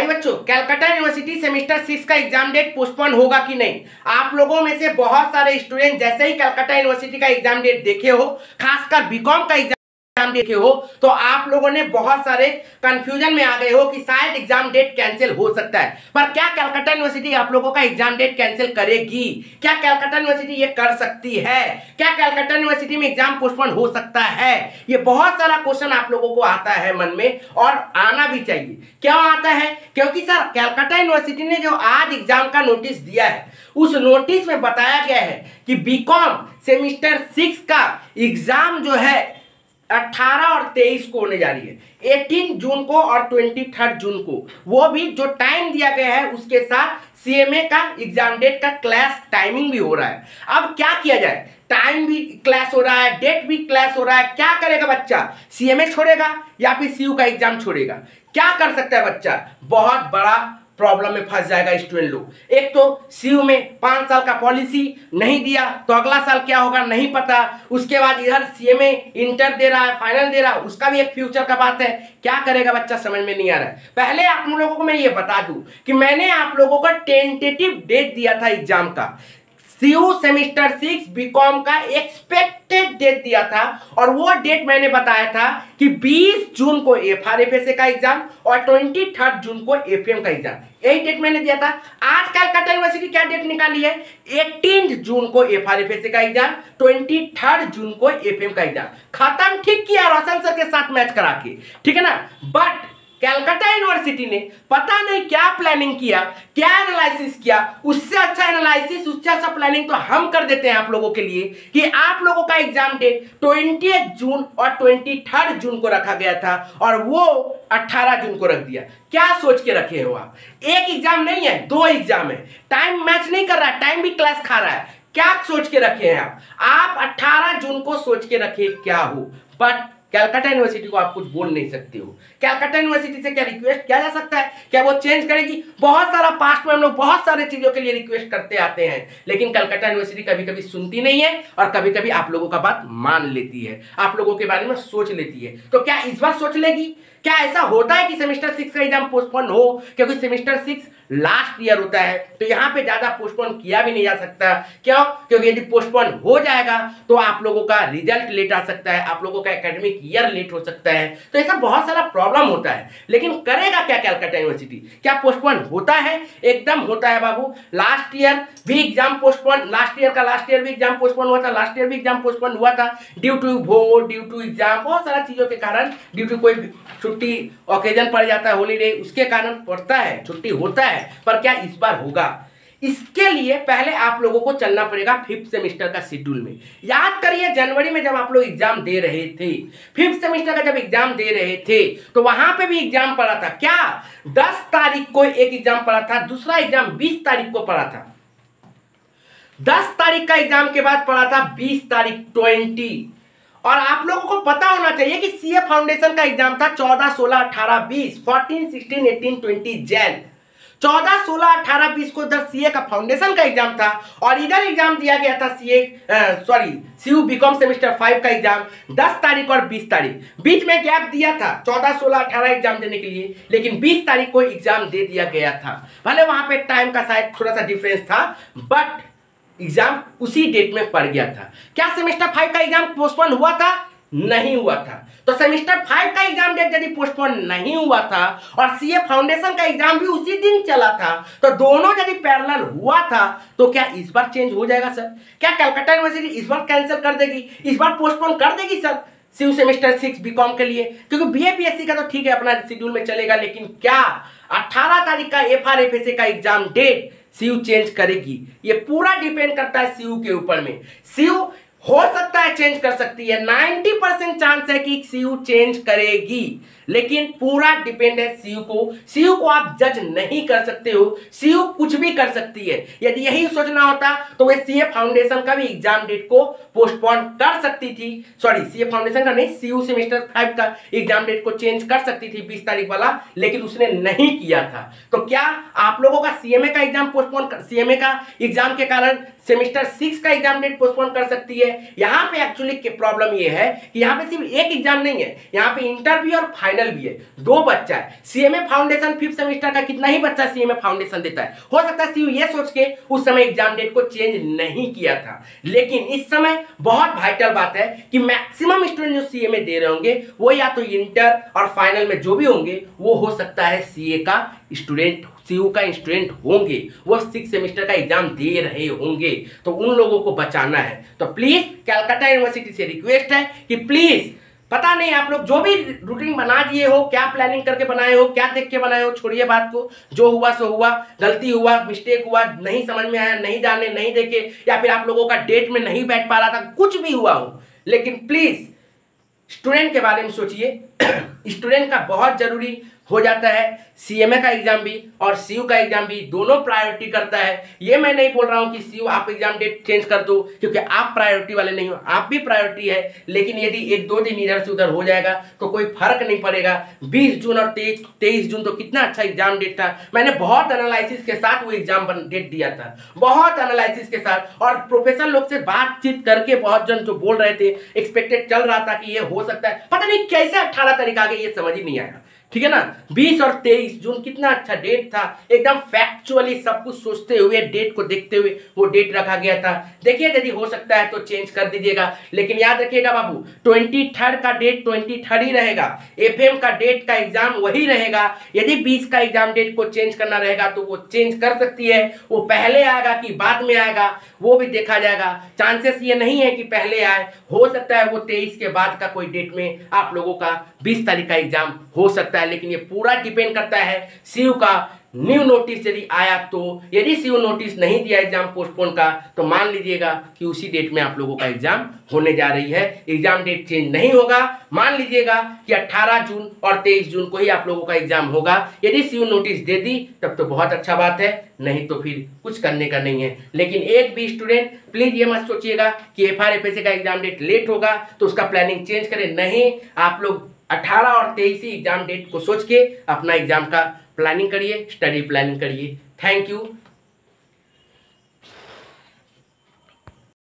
बच्चों, Calcutta university semester 6 का exam date postpone होगा कि नहीं। आप लोगों में से बहुत सारे स्टूडेंट जैसे ही कलकत्ता यूनिवर्सिटी का एग्जाम डेट देखे हो, खासकर बीकॉम का एग्जाम देखे हो, तो आप लोगों ने बहुत सारे कंफ्यूजन में आ गए हो कि शायद एग्जाम डेट कैंसिल हो सकता है। पर क्या कलकत्ता यूनिवर्सिटी आप लोगों का एग्जाम डेट कैंसिल करेगी? क्या कलकत्ता यूनिवर्सिटी ये कर सकती है? क्या कलकत्ता यूनिवर्सिटी में एग्जाम पोस्टपोन हो सकता है? ये बहुत सारा क्वेश्चन आप लोगों को आता है मन में, और आना भी चाहिए। क्यों आता है? क्योंकि सर कलकत्ता यूनिवर्सिटी ने जो आज एग्जाम का नोटिस दिया है, उस नोटिस में बताया गया है कि बीकॉम सेमेस्टर 6 का एग्जाम जो है 18 और 23 को होने जा रही है, 18 जून को और 23 जून को। वो भी जो टाइम दिया गया है उसके साथ सीएमए का एग्जाम डेट का क्लैश टाइमिंग भी हो रहा है। अब क्या किया जाए? टाइम भी क्लैश हो रहा है, डेट भी क्लैश हो रहा है। क्या करेगा बच्चा? सीएमए छोड़ेगा या फिर सीयू का एग्जाम छोड़ेगा? क्या कर सकता है बच्चा? बहुत बड़ा प्रॉब्लम में फंस जाएगा स्टूडेंट लोग। एक तो सीयू में 5 साल का पॉलिसी नहीं दिया, तो अगला साल क्या होगा नहीं पता। उसके बाद इधर सीएमए इंटर दे रहा है, फाइनल दे रहा है, उसका भी एक फ्यूचर का बात है। क्या करेगा बच्चा समझ में नहीं आ रहा है। पहले आप लोगों को मैं ये बता दूं कि मैंने आप लोगों को टेंटेटिव डेट दिया था एग्जाम का। सीयू सेमेस्टर 6 बीकॉम का एक्सपेक्टेड डेट दिया था, और वो डेट मैंने बताया था कि 20 जून को एफआरएफएसए का एग्जाम और 23 जून को एफएम का एग्जाम। यही डेट मैंने दिया था। आज कलकत्ता यूनिवर्सिटी क्या डेट निकाली है? 18 जून को एफआरएफएसए का एग्जाम, 23 जून को एफएम का एग्जाम। खत्म, ठीक किया रोशन सर के साथ मैच करा के, ठीक है ना। बट कलकत्ता यूनिवर्सिटी ने पता नहीं क्या प्लानिंग किया, क्या एनालिसिस किया। उससे अच्छा एनालिसिस, उससे अच्छा प्लानिंग तो हम कर देते हैं आप लोगों के लिए कि आप लोगों का एग्जाम डेट 20 जून और 23 जून को रखा गया था, और वो 18 जून को रख दिया। क्या सोच के रखे हो आप? एक एग्जाम नहीं है, 2 एग्जाम है। टाइम मैच नहीं कर रहा है, टाइम भी क्लैश खा रहा है। क्या सोच के रखे हैं आप 18 जून को सोच के रखे क्या हो। बट कलकत्ता यूनिवर्सिटी को आप कुछ बोल नहीं सकते हो। कलकत्ता यूनिवर्सिटी से क्या रिक्वेस्ट किया जा सकता है? क्या वो चेंज करेगी? बहुत सारा पास्ट में हम लोग बहुत सारे चीजों के लिए रिक्वेस्ट करते आते हैं, लेकिन कलकत्ता यूनिवर्सिटी कभी कभी सुनती नहीं है, और कभी कभी आप लोगों का बात मान लेती है, आप लोगों के बारे में सोच लेती है। तो क्या इस बार सोच लेगी? क्या ऐसा होता है कि सेमेस्टर 6 का एग्जाम पोस्टपोन हो? क्योंकि सेमेस्टर 6 लास्ट ईयर होता है, तो यहाँ पे ज्यादा पोस्टपोन किया भी नहीं जा सकता। क्यों? क्योंकि यदि पोस्टपोन हो जाएगा तो आप लोगों का रिजल्ट लेट आ सकता है, आप लोगों का एकेडमिक ईयर लेट हो सकता है। तो ऐसा बहुत सारा प्रॉब्लम होता है। लेकिन करेगा क्या कलकत्ता यूनिवर्सिटी? क्या पोस्टपोन होता है? एकदम होता है बाबू। लास्ट ईयर भी एग्जाम पोस्टपोन, लास्ट ईयर भी एग्जाम पोस्टपोन हुआ था, लास्ट ईयर भी एग्जाम पोस्टपोन हुआ था due to vote, due to exam, बहुत सारा चीजों के कारण, ड्यू टू कोई छुट्टी ओकेजन पड़ जाता है, हॉलीडे, उसके कारण पड़ता है, छुट्टी होता है। पर क्या इस बार होगा? इसके लिए पहले आप लोगों को चलना पड़ेगा 5th सेमेस्टर का शेड्यूल में। याद करिए जनवरी में जब आप लोग एग्जाम दे रहे थे, 5th सेमेस्टर का जब एग्जाम दे रहे थे, तो वहां पे भी एग्जाम पड़ा था। क्या 10 तारीख को एक एग्जाम पड़ा था, दूसरा एग्जाम 20 तारीख को पड़ा था। 10 तारीख का एग्जाम के बाद पड़ा था 20 तारीख 20। और आप लोगों को पता होना चाहिए कि सीए फाउंडेशन का एग्जाम था 14, 16, 18, 20, 14, 16, 18, 20 जैन। 14, 16, 18, 20 को इधर सीए का फाउंडेशन का एग्जाम था, और इधर एग्जाम दिया गया था सीयू बीकॉम सेमेस्टर 5 का एग्जाम 10 तारीख और 20 तारीख। बीच में गैप दिया था 14, 16, 18 एग्जाम देने के लिए, लेकिन 20 तारीख को एग्जाम दे दिया गया था। भले वहां पे टाइम का शायद थोड़ा सा डिफरेंस था, बट एग्जाम उसी डेट में पड़ गया था। क्या सेमेस्टर 5 का एग्जाम पोस्टपोन हुआ था? नहीं हुआ था। तो सेमेस्टर 5 का एग्जाम डेट यदि पोस्टपोन नहीं हुआ था और सीए फाउंडेशन का एग्जाम भी उसी दिन चला था, तो दोनों यदि पैरेलल हुआ था, तो क्या इस बार चेंज हो जाएगा सर? क्या कलकत्ता यूनिवर्सिटी इस बार कैंसिल कर देगी, इस बार पोस्टपोन कर देगी सर सीयू सेमेस्टर 6 बीकॉम के लिए? क्योंकि बीएपीएससी का तो ठीक है अपना शेड्यूल में चलेगा, लेकिन क्या 18 तारीख का एफआरएफएसए का एग्जाम डेट सीयू चेंज करेगी? ये पूरा डिपेंड करता है सीयू के ऊपर में। सीयू हो सकता है चेंज कर सकती है, 90% चांस है कि सीयू चेंज करेगी, लेकिन पूरा डिपेंड है सीयू को। सीयू को आप जज नहीं कर सकते हो, सीयू कुछ भी कर सकती है। यदि यही सोचना होता तो वे सीए फाउंडेशन का भी एग्जाम डेट को पोस्टपोन कर सकती थी। सॉरी, सीए फाउंडेशन का नहीं, सीयू सेमेस्टर 5 का एग्जाम डेट को चेंज कर सकती थी 20 तारीख वाला, लेकिन उसने नहीं किया था। तो क्या आप लोगों का सीएमए का एग्जाम पोस्टपोन, सीएमए का एग्जाम के कारण सेमेस्टर 6 का एग्जाम डेट पोस्टपोन कर सकती है। यहाँ पे एक्चुअली प्रॉब्लम ये है कि यहाँ पे सिर्फ एक एग्जाम नहीं है, यहाँ पे इंटर भी और फाइनल भी है, 2 बच्चा है। सीएमए फाउंडेशन 5th सेमेस्टर का कितना ही बच्चा सीएमए फाउंडेशन देता है। हो सकता है सीयू ये सोच के उस समय एग्जाम डेट को चेंज नहीं किया था, लेकिन इस समय बहुत वाइटल बात है कि मैक्सिमम स्टूडेंट जो सीएमए दे रहे होंगे वो या तो इंटर और फाइनल में जो भी होंगे वो हो सकता है सीए का स्टूडेंट, सीयू का स्टूडेंट होंगे, वो 6 सेमेस्टर का एग्जाम दे रहे होंगे। तो उन लोगों को बचाना है। तो प्लीज कलकत्ता यूनिवर्सिटी से रिक्वेस्ट है कि प्लीज, पता नहीं आप लोग जो भी रूटीन बना दिए हो, क्या प्लानिंग करके बनाए हो, क्या देख के बनाए हो, छोड़िए बात को। जो हुआ सो हुआ, गलती हुआ, मिस्टेक हुआ, नहीं समझ में आया, नहीं जाने, नहीं देखे, या फिर आप लोगों का डेट में नहीं बैठ पा रहा था, कुछ भी हुआ हो, लेकिन प्लीज स्टूडेंट के बारे में सोचिए। स्टूडेंट का बहुत जरूरी हो जाता है। सीएमए का एग्जाम भी और सीयू का एग्जाम भी दोनों प्रायोरिटी करता है। ये मैं नहीं बोल रहा हूं कि सीयू आप एग्जाम डेट चेंज कर दो, क्योंकि आप प्रायोरिटी वाले नहीं हो, आप भी प्रायोरिटी है। लेकिन यदि 1-2 दिन इधर से उधर हो जाएगा तो कोई फर्क नहीं पड़ेगा। 20 जून और 23 जून तो कितना अच्छा एग्जाम डेट था। मैंने बहुत एनालिसिस के साथ वो एग्जाम डेट दिया था, बहुत एनालिसिस के साथ, और प्रोफेसर लोग से बातचीत करके बहुत जन जो बोल रहे थे, एक्सपेक्टेड चल रहा था कि ये हो सकता है। पता नहीं कैसे 18 तारीख आ गई, ये समझ ही नहीं आया। ठीक है ना। 20 और 23 जून कितना अच्छा डेट था, एकदम फैक्चुअली सब कुछ सोचते हुए, डेट को देखते हुए वो डेट रखा गया था। देखिए यदि हो सकता है तो चेंज कर दीजिएगा, लेकिन याद रखिएगा बाबू, 23 का डेट 23 ही रहेगा। एफएम का डेट का एग्जाम वही रहेगा। यदि 20 का एग्जाम डेट को चेंज करना रहेगा तो वो चेंज कर सकती है। वो पहले आएगा कि बाद में आएगा वो भी देखा जाएगा। चांसेस ये नहीं है कि पहले आए, हो सकता है वो 23 के बाद का कोई डेट में आप लोगों का 20 तारीख का एग्जाम हो सकता है। लेकिन ये पूरा डिपेंड करता है सीयू का न्यू नोटिस यदि आया तो। यदि सीयू नोटिस नहीं दिया एग्जाम पोस्टपोन का तो मान लीजिएगा कि उसी डेट में आप लोगों का एग्जाम होने जा रही है। एग्जाम डेट चेंज नहीं होगा। मान लीजिएगा कि 18 जून और 23 जून को ही आप लोगों का एग्जाम होगा। यदि सीयू नोटिस दे दी तब तो बहुत अच्छा बात है, नहीं तो फिर कुछ करने का नहीं है। लेकिन एक भी स्टूडेंट प्लीज ये मत सोचिएगा कि एफआरएफएसए का एग्जाम डेट लेट होगा तो उसका प्लानिंग चेंज करें। नहीं, आप लोग 18 और 23 ही एग्जाम डेट को सोच के अपना एग्जाम का प्लानिंग करिए, स्टडी प्लानिंग करिए। Thank you.